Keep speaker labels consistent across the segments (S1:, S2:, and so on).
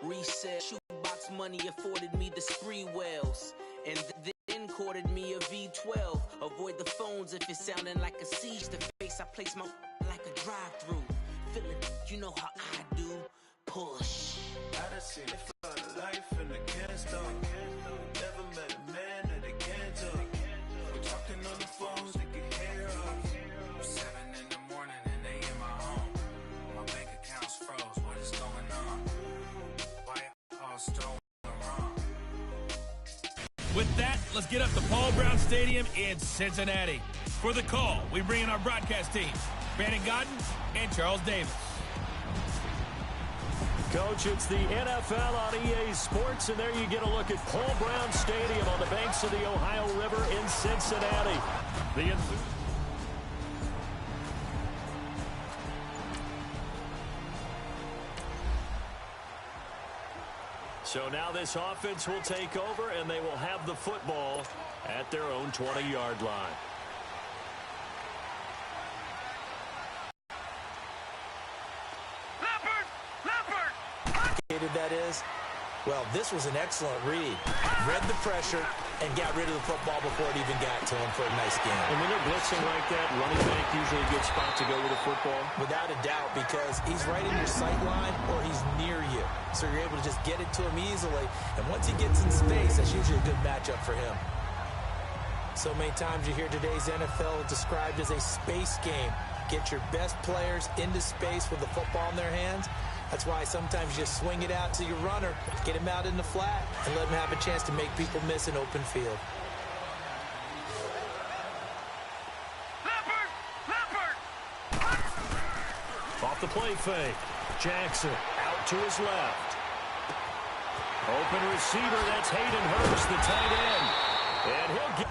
S1: Reset. Shoebox money afforded me the spree wells. And then courted me a V12. Avoid the phones if it's sounding like a siege. The face I place my like a drive-through. Feeling, you know how I do. Push.
S2: I done seen it for the life in the cancer. Never met a man that it can't do. We're talking on the phones, they can hear us. 7 in the morning and they in my home. My bank account's froze, what is going on? Why all stolen wrong?
S3: With that, let's get up to Paul Brown Stadium in Cincinnati. For the call, we bring in our broadcast team, Brandon Godden and Charles Davis.
S4: Coach, it's the NFL on EA Sports, and there you get a look at Paul Brown Stadium on the banks of the Ohio River in Cincinnati. So now this offense will take over, and they will have the football at their own 20-yard line.
S5: That is, well, this was an excellent read. Read the pressure and got rid of the football before it even got to him for a nice game.
S4: And when they're blitzing like that, running back usually a good spot to go with the football.
S5: Without a doubt, because he's right in your sight line or he's near you. So you're able to just get it to him easily. And once he gets in space, that's usually a good matchup for him. So many times you hear today's NFL described as a space game. Get your best players into space with the football in their hands. That's why sometimes you just swing it out to your runner, get him out in the flat, and let him have a chance to make people miss an open field.
S4: Off the play fake. Jackson out to his left. Open receiver, that's Hayden Hurst, the tight end. And he'll get...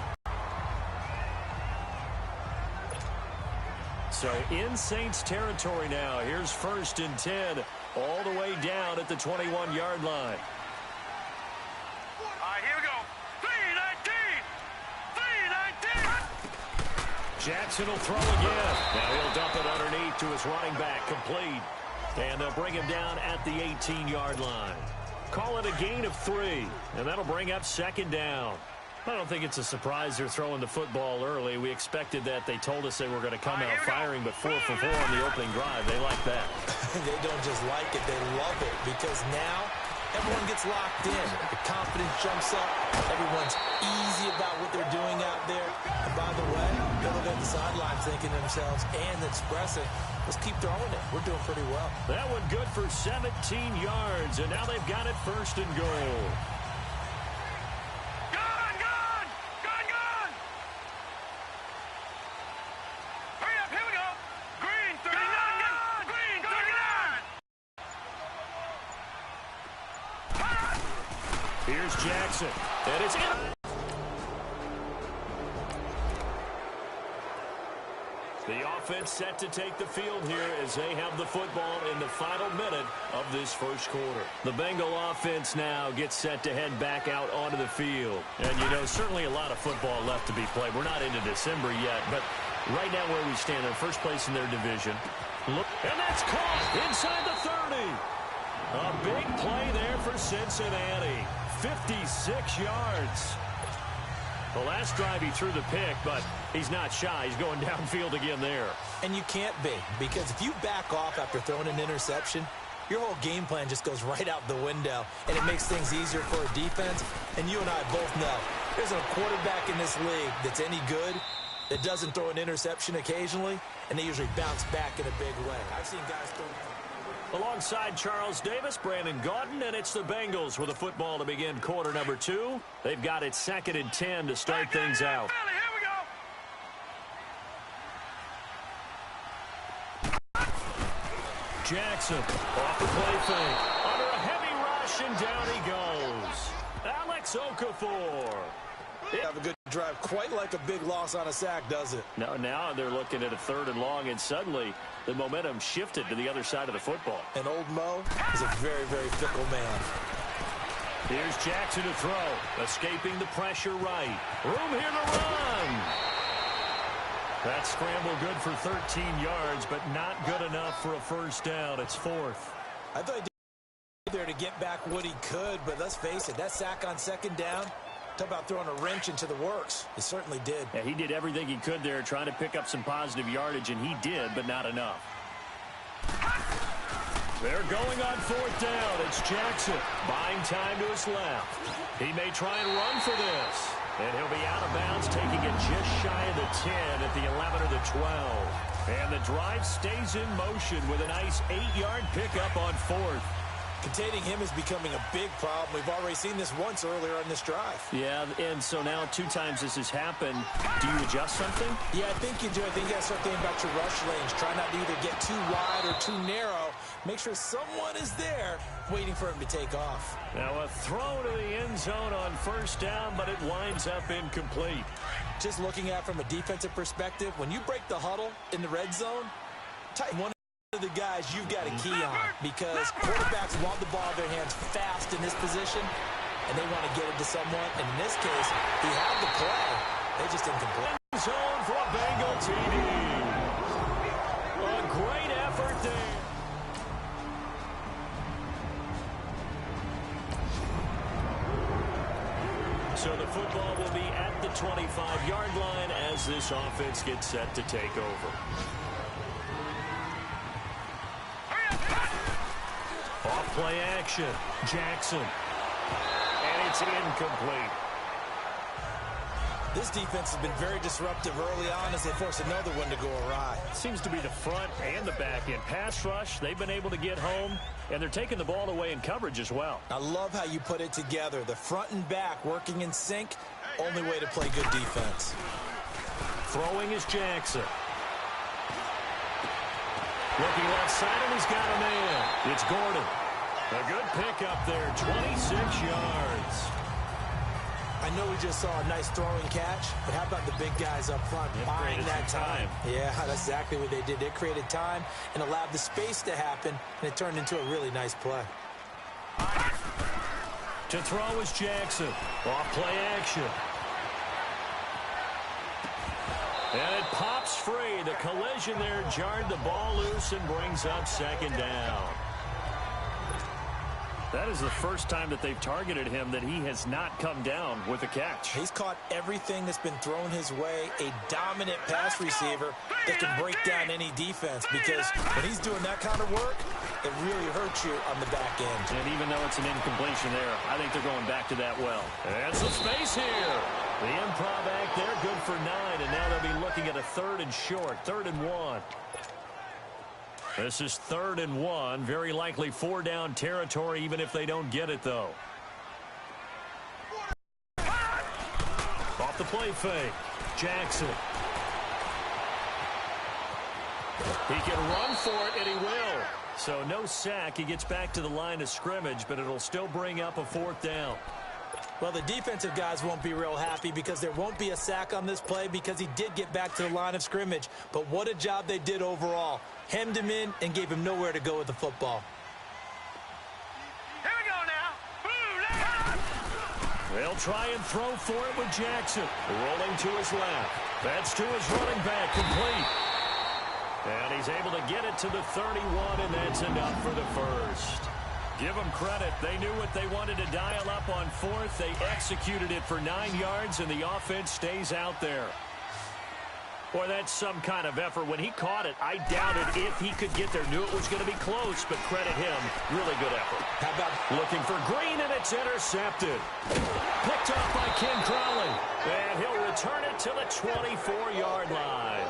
S4: So in Saints territory now. Here's 1st and 10, all the way down at the 21-yard line.
S6: Here we go. 3-19.
S4: Jackson will throw again. Now he'll dump it underneath to his running back, complete. And they'll bring him down at the 18-yard line. Call it a gain of 3, and that'll bring up 2nd down. I don't think it's a surprise they're throwing the football early. We expected that. They told us they were going to come out firing, but 4 for 4 on the opening drive. They like that.
S5: They don't just like it, they love it, because now everyone gets locked in. The confidence jumps up. Everyone's easy about what they're doing out there. And by the way, they're looking at the sidelines thinking to themselves and expressing, let's keep throwing it. We're doing pretty well.
S4: That one good for 17 yards, and now they've got it 1st and goal. Here's Jackson, and it's in. The offense set to take the field here as they have the football in the final minute of this 1st quarter. The Bengal offense now gets set to head back out onto the field. And, you know, certainly a lot of football left to be played. We're not into December yet, but right now where we stand, they're 1st place in their division. Look, and that's caught inside the 30. A big play there for Cincinnati. 56 yards. The last drive he threw the pick, but he's not shy. He's going downfield again there.
S5: And you can't be, because if you back off after throwing an interception, your whole game plan just goes right out the window, and it makes things easier for a defense. And you and I both know there's a quarterback in this league that's any good that doesn't throw an interception occasionally, and they usually bounce back in a big way. I've seen guys throw...
S4: Alongside Charles Davis, Brandon Godden, and it's the Bengals with a football to begin quarter number 2. They've got it 2nd and 10 to start things out. Jackson off the play fake. Under a heavy rush, and down he goes. Alex Okafor.
S5: Have a good drive, quite like a big loss on a sack, does it?
S4: No, now they're looking at a 3rd and long, and suddenly the momentum shifted to the other side of the football.
S5: And old Mo is a very, very fickle man.
S4: Here's Jackson to throw, escaping the pressure right. Room here to run. That scramble good for 13 yards, but not good enough for a 1st down. It's 4th.
S5: I thought he there to get back what he could, but let's face it, that sack on second down, talk about throwing a wrench into the works. It certainly did.
S4: Yeah, he did everything he could there trying to pick up some positive yardage, and he did, but not enough. They're going on fourth down. It's Jackson buying time to his left. He may try and run for this. And he'll be out of bounds, taking it just shy of the 10 at the 11 or the 12. And the drive stays in motion with a nice 8-yard pickup on fourth.
S5: Containing him is becoming a big problem. We've already seen this once earlier on this drive.
S4: Yeah, and so now 2 times this has happened. Do you adjust something?
S5: Yeah, I think you do. I think you got to start thinking about your rush lanes. Try not to either get too wide or too narrow. Make sure someone is there waiting for him to take off.
S4: Now a throw to the end zone on first down, but it winds up incomplete.
S5: Just looking at it from a defensive perspective, when you break the huddle in the red zone, tight one of the guys you've got a key on, because quarterbacks want the ball in their hands fast in this position, and they want to get it to someone. And in this case, he had the play. They just didn't complete.
S4: Zone for a Bengal TD. A great effort there. So the football will be at the 25-yard line as this offense gets set to take over. Off play action. Jackson. And it's incomplete.
S5: This defense has been very disruptive early on as they force another one to go awry.
S4: Seems to be the front and the back end. Pass rush, they've been able to get home, and they're taking the ball away in coverage as well.
S5: I love how you put it together. The front and back working in sync, only way to play good defense.
S4: Throwing is Jackson. Looking left side, and he's got a man. It's Gordon. A good pickup there, 26 yards.
S5: I know we just saw a nice throwing catch, but how about the big guys up front buying that time? Yeah, that's exactly what they did. They created time and allowed the space to happen, and it turned into a really nice play.
S4: To throw is Jackson. Off play action. And it pops free. The collision there jarred the ball loose and brings up second down. That is the first time that they've targeted him that he has not come down with a catch.
S5: He's caught everything that's been thrown his way, a dominant pass receiver that can break down any defense, because when he's doing that kind of work, it really hurts you on the back end.
S4: And even though it's an incompletion there, I think they're going back to that well. And some space here. The improv act there, good for 9, and now they'll be looking at a 3rd and short, 3rd and 1. This is 3rd and 1, very likely 4-down territory, even if they don't get it, though. Off the play fake, Jackson. He can run for it, and he will. So no sack. He gets back to the line of scrimmage, but it'll still bring up a 4th down.
S5: Well, the defensive guys won't be real happy because there won't be a sack on this play because he did get back to the line of scrimmage. But what a job they did overall. Hemmed him in and gave him nowhere to go with the football.
S6: Here we go now.
S4: They'll try and throw for it with Jackson. Rolling to his left. That's to his running back, complete. And he's able to get it to the 31, and that's enough for the first. Give them credit. They knew what they wanted to dial up on 4th. They executed it for 9 yards, and the offense stays out there. Boy, that's some kind of effort. When he caught it, I doubted if he could get there. Knew it was going to be close, but credit him. Really good effort.
S5: How about
S4: looking for Green, and it's intercepted. Picked off by Ken Crowley. And he'll return it to the 24-yard line.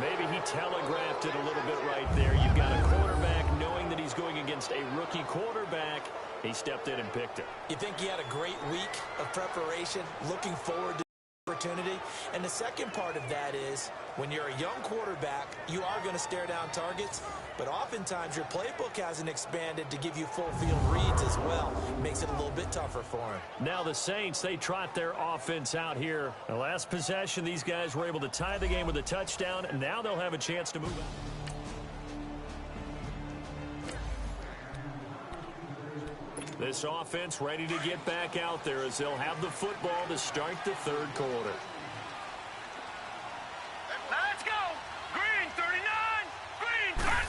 S4: Maybe he telegraphed it a little bit right there. You've got a quarterback knowing that he's going against a rookie quarterback. He stepped in and picked it.
S5: You think he had a great week of preparation, looking forward to the opportunity? And the second part of that is, when you're a young quarterback, you are going to stare down targets, but oftentimes your playbook hasn't expanded to give you full field reads as well. It makes it a little bit tougher for him.
S4: Now the Saints, they trot their offense out here. The last possession, these guys were able to tie the game with a touchdown, and now they'll have a chance to move on. This offense ready to get back out there as they'll have the football to start the 3rd quarter.
S6: Let's go. Green 39. Green 30.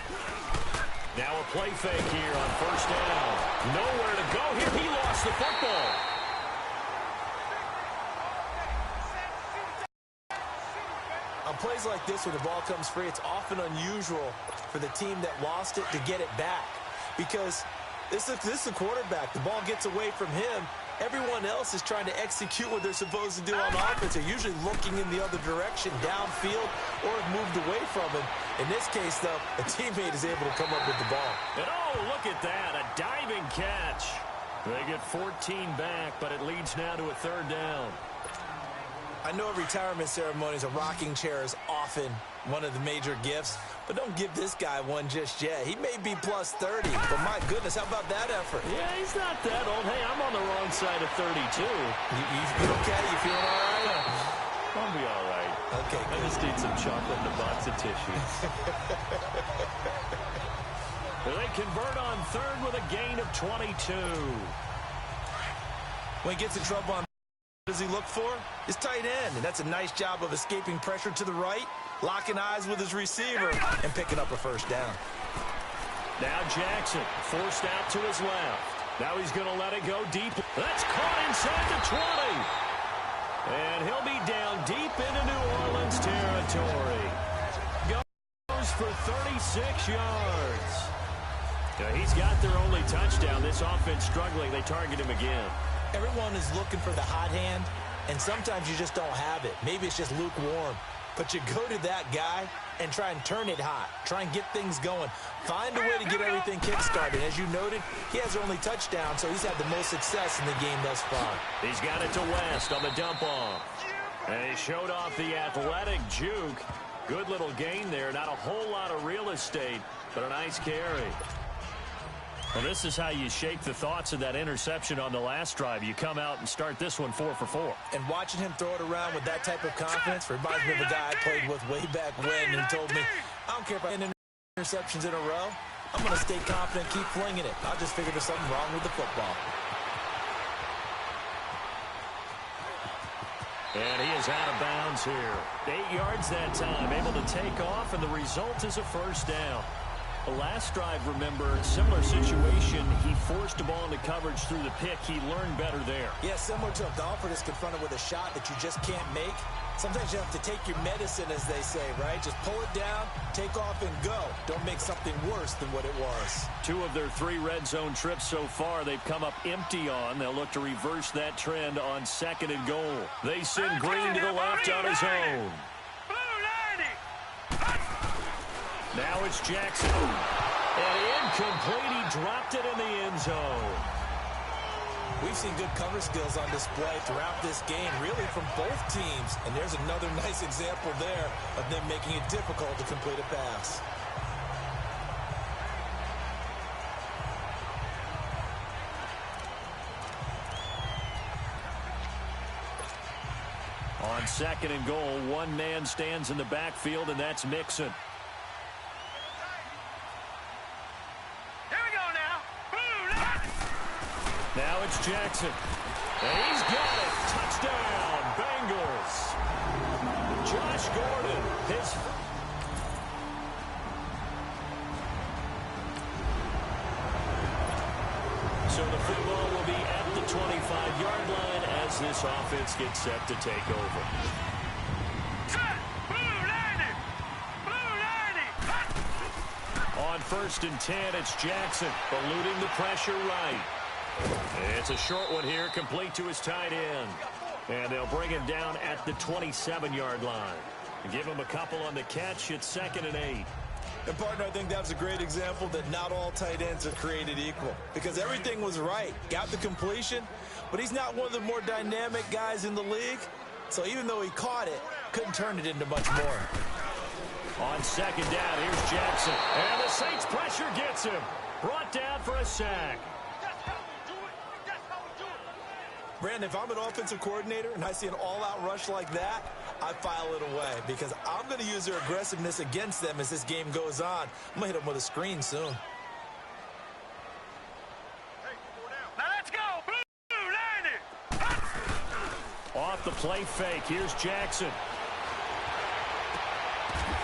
S4: Now a play fake here on first down. Nowhere to go here. He lost the football.
S5: On plays like this, when the ball comes free, it's often unusual for the team that lost it to get it back. Because this is a quarterback. The ball gets away from him. Everyone else is trying to execute what they're supposed to do on offense. They're usually looking in the other direction, downfield, or have moved away from him. In this case, though, a teammate is able to come up with the ball.
S4: And oh, look at that, a diving catch. They get 14 back, but it leads now to a third down.
S5: I know at retirement ceremonies, a rocking chair is often one of the major gifts, but don't give this guy one just yet. He may be plus 30, but my goodness, how about that effort?
S4: Yeah, he's not that old. Hey, I'm on the wrong side of 32.
S5: You okay? You feeling all right?
S4: I'll be all right.
S5: Okay,
S4: I just need some chocolate and a box of tissues. They convert on third with a gain of 22.
S5: When he gets in trouble on what does he look for? His tight end, and that's a nice job of escaping pressure to the right, locking eyes with his receiver, and picking up a first down.
S4: Now Jackson forced out to his left. Now he's going to let it go deep. That's caught inside the 20. And he'll be down deep into New Orleans territory. Goes for 36 yards. Now he's got their only touchdown. This offense struggling. They target him again.
S5: Everyone is looking for the hot hand, and sometimes you just don't have it. Maybe it's just lukewarm. But you go to that guy and try and turn it hot. Try and get things going. Find a way to get everything kick-started. As you noted, he has their only touchdown, so he's had the most success in the game thus far.
S4: He's got it to West on the dump-off. And he showed off the athletic juke. Good little gain there. Not a whole lot of real estate, but a nice carry. Well, this is how you shape the thoughts of that interception on the last drive. You come out and start this one 4 for 4.
S5: And watching him throw it around with that type of confidence reminds me of a guy I played with way back when, and he told me, I don't care if I hit interceptions in a row. I'm going to stay confident, keep flinging it. I'll just figure there's something wrong with the football.
S4: And he is out of bounds here. 8 yards that time, able to take off, and the result is a first down. The last drive, remember, similar situation. He forced the ball into coverage through the pick. He learned better there.
S5: Yeah, similar to a golfer that's confronted with a shot that you just can't make. Sometimes you have to take your medicine, as they say, right? Just pull it down, take off, and go. Don't make something worse than what it was.
S4: 2 of their 3 red zone trips so far, they've come up empty on. They'll look to reverse that trend on 2nd and goal. They send Green to the left on his own. Now it's Jackson. And incomplete. He dropped it in the end zone.
S5: We've seen good cover skills on display throughout this game, really from both teams. And there's another nice example there of them making it difficult to complete a pass.
S4: On 2nd and goal, one man stands in the backfield, and that's Mixon. Now it's Jackson. And he's got it. Touchdown, Bengals. Josh Gordon. So the football will be at the 25-yard line as this offense gets set to take over. On 1st and 10, it's Jackson eluding the pressure right. It's a short one here, complete to his tight end. And they'll bring him down at the 27-yard line. Give him a couple on the catch. It's 2nd and 8.
S5: And, partner, I think that was a great example that not all tight ends are created equal. Because everything was right. Got the completion, but he's not one of the more dynamic guys in the league. So even though he caught it, couldn't turn it into much more.
S4: On 2nd down, here's Jackson. And the Saints pressure gets him. Brought down for a sack.
S5: Brandon, if I'm an offensive coordinator and I see an all-out rush like that, I file it away because I'm going to use their aggressiveness against them as this game goes on. I'm going to hit them with a screen soon.
S6: Now let's go.
S4: Off the play fake, here's Jackson.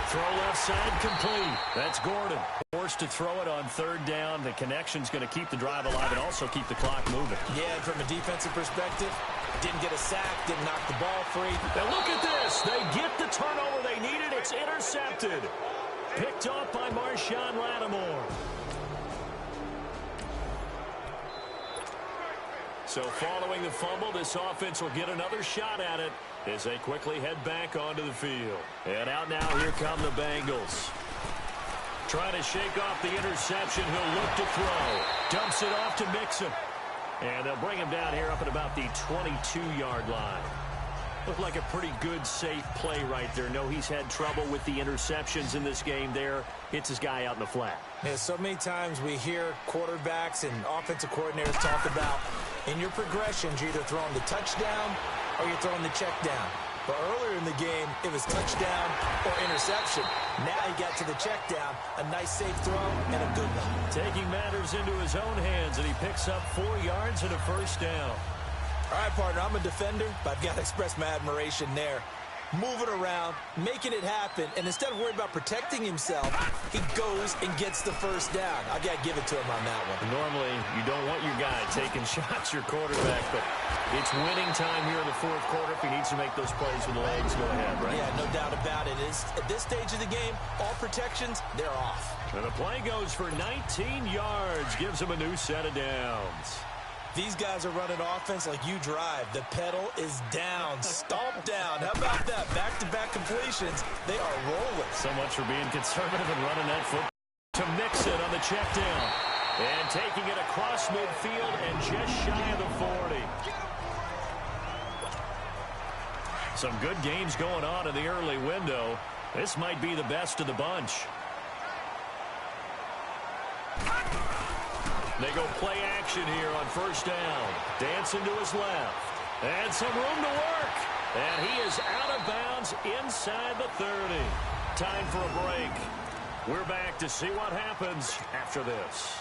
S4: Throw left side complete. That's Gordon. forced to throw it on third down. The connection's going to keep the drive alive and also keep the clock moving.
S5: Yeah, and from a defensive perspective, didn't get a sack, didn't knock the ball free.
S4: Now look at this. They get the turnover they needed. It's intercepted. Picked off by Marshawn Lattimore. So following the fumble, this offense will get another shot at it as they quickly head back onto the field. And out now, here come the Bengals. Trying to shake off the interception. He'll look to throw. Dumps it off to Mixon. And they'll bring him down here up at about the 22-yard line. Looked like a pretty good, safe play right there. No, he's had trouble with the interceptions in this game there. Hits his guy out in the flat.
S5: Yeah, so many times we hear quarterbacks and offensive coordinators talk about in your progressions, you're either throwing the touchdown or you're throwing the check down. But earlier in the game, it was touchdown or interception. Now he got to the check down. A nice safe throw and a good one.
S4: Taking matters into his own hands, and he picks up 4 yards and a first down.
S5: All right, partner, I'm a defender, but I've got to express my admiration there. Moving around, making it happen, and instead of worrying about protecting himself, he goes and gets the first down. I got to give it to him on that one.
S4: Normally, you don't want your guy taking shots, your quarterback, but it's winning time here in the fourth quarter. If he needs to make those plays with the legs, go ahead, right?
S5: Yeah, no doubt about it. At this stage of the game, all protections, they're off.
S4: And the play goes for 19 yards, gives him a new set of downs.
S5: These guys are running offense like you drive. The pedal is down, stomped down. How about that? Back-to-back completions. They are rolling.
S4: So much for being conservative and running that foot. To mix it on the check down. And taking it across midfield and just shy of the 40. Some good games going on in the early window. This might be the best of the bunch. They go play action here on first down. Dancing to his left. And some room to work. And he is out of bounds inside the 30. Time for a break. We're back to see what happens after this.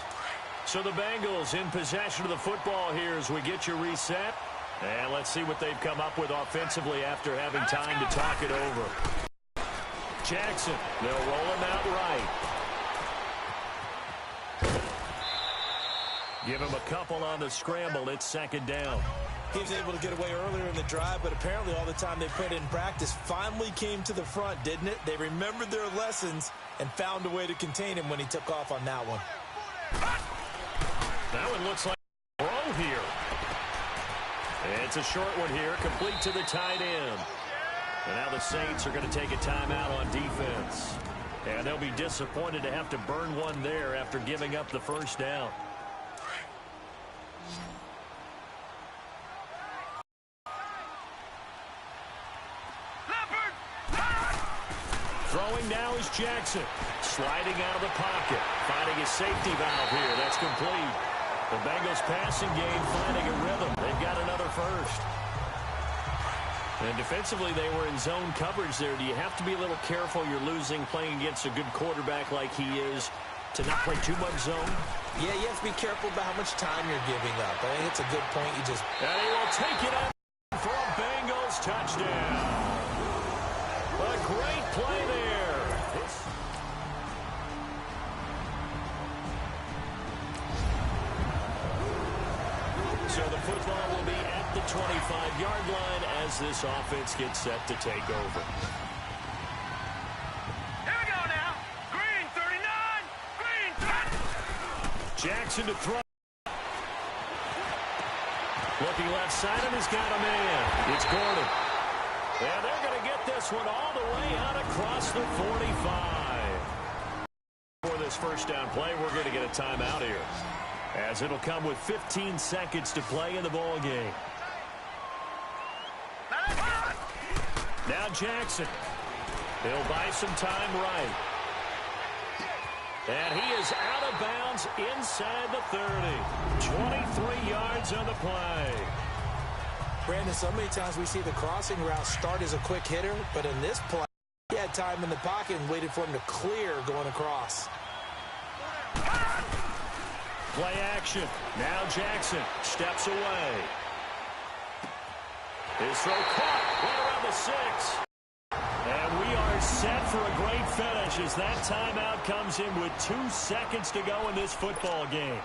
S4: So the Bengals in possession of the football here as we get you reset. And let's see what they've come up with offensively after having time to talk it over. Jackson, they'll roll him out right. Give him a couple on the scramble. It's second down.
S5: He was able to get away earlier in the drive, but apparently all the time they put in practice finally came to the front, didn't it? They remembered their lessons and found a way to contain him when he took off on that one.
S4: That one looks like a throw here. It's a short one here, complete to the tight end. And now the Saints are going to take a timeout on defense. And they'll be disappointed to have to burn one there after giving up the first down. Throwing now is Jackson. Sliding out of the pocket. Finding his safety valve here. That's complete. The Bengals passing game finding a rhythm. They've got another first. And defensively, they were in zone coverage there. Do you have to be a little careful? You're losing playing against a good quarterback like he is to not play too much zone?
S5: Yeah, you have to be careful about how much time you're giving up. I think it's a good point. You just...
S4: And he will take it out for a Bengals touchdown. A great play there. So the football will be at the 25-yard line as this offense gets set to take over.
S6: Here we go now. Green 39. Green 30.
S4: Jackson to throw. Looking left side, and he's got a man. It's Gordon. And they're going to get this one all the way out across the 45. For this first down play, we're going to get a timeout here, as it'll come with 15 seconds to play in the ball game. Now Jackson. He'll buy some time right. And he is out of bounds inside the 30. 23 yards on the play.
S5: Brandon, so many times we see the crossing route start as a quick hitter, but in this play, he had time in the pocket and waited for him to clear going across.
S4: Play action. Now Jackson steps away. His throw caught right around the 6. And we are set for a great finish as that timeout comes in with 2 seconds to go in this football game.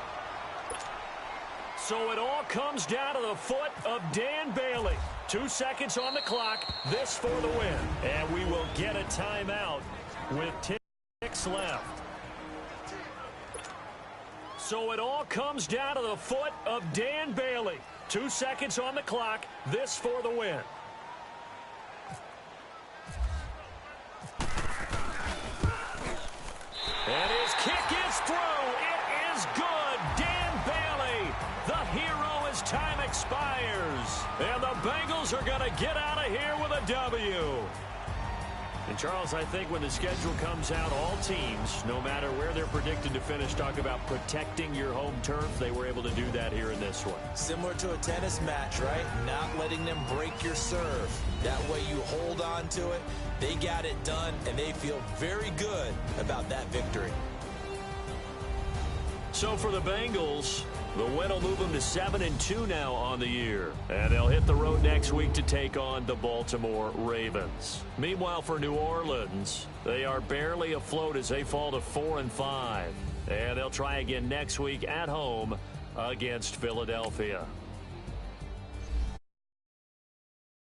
S4: So it all comes down to the foot of Dan Bailey. 2 seconds on the clock, this for the win. And we will get a timeout with 10 ticks left. So it all comes down to the foot of Dan Bailey. 2 seconds on the clock, this for the win. And his kick is through. It is good. Dan Bailey, the hero as time expires. And the Bengals are going to get out of here with a W. And, Charles, I think when the schedule comes out, all teams, no matter where they're predicted to finish, talk about protecting your home turf. They were able to do that here in this one.
S5: Similar to a tennis match, right? Not letting them break your serve. That way you hold on to it. They got it done, and they feel very good about that victory.
S4: So for the Bengals, the win will move them to 7-2 now on the year. And they'll hit the road next week to take on the Baltimore Ravens. Meanwhile, for New Orleans, they are barely afloat as they fall to 4-5. And they'll try again next week at home against Philadelphia.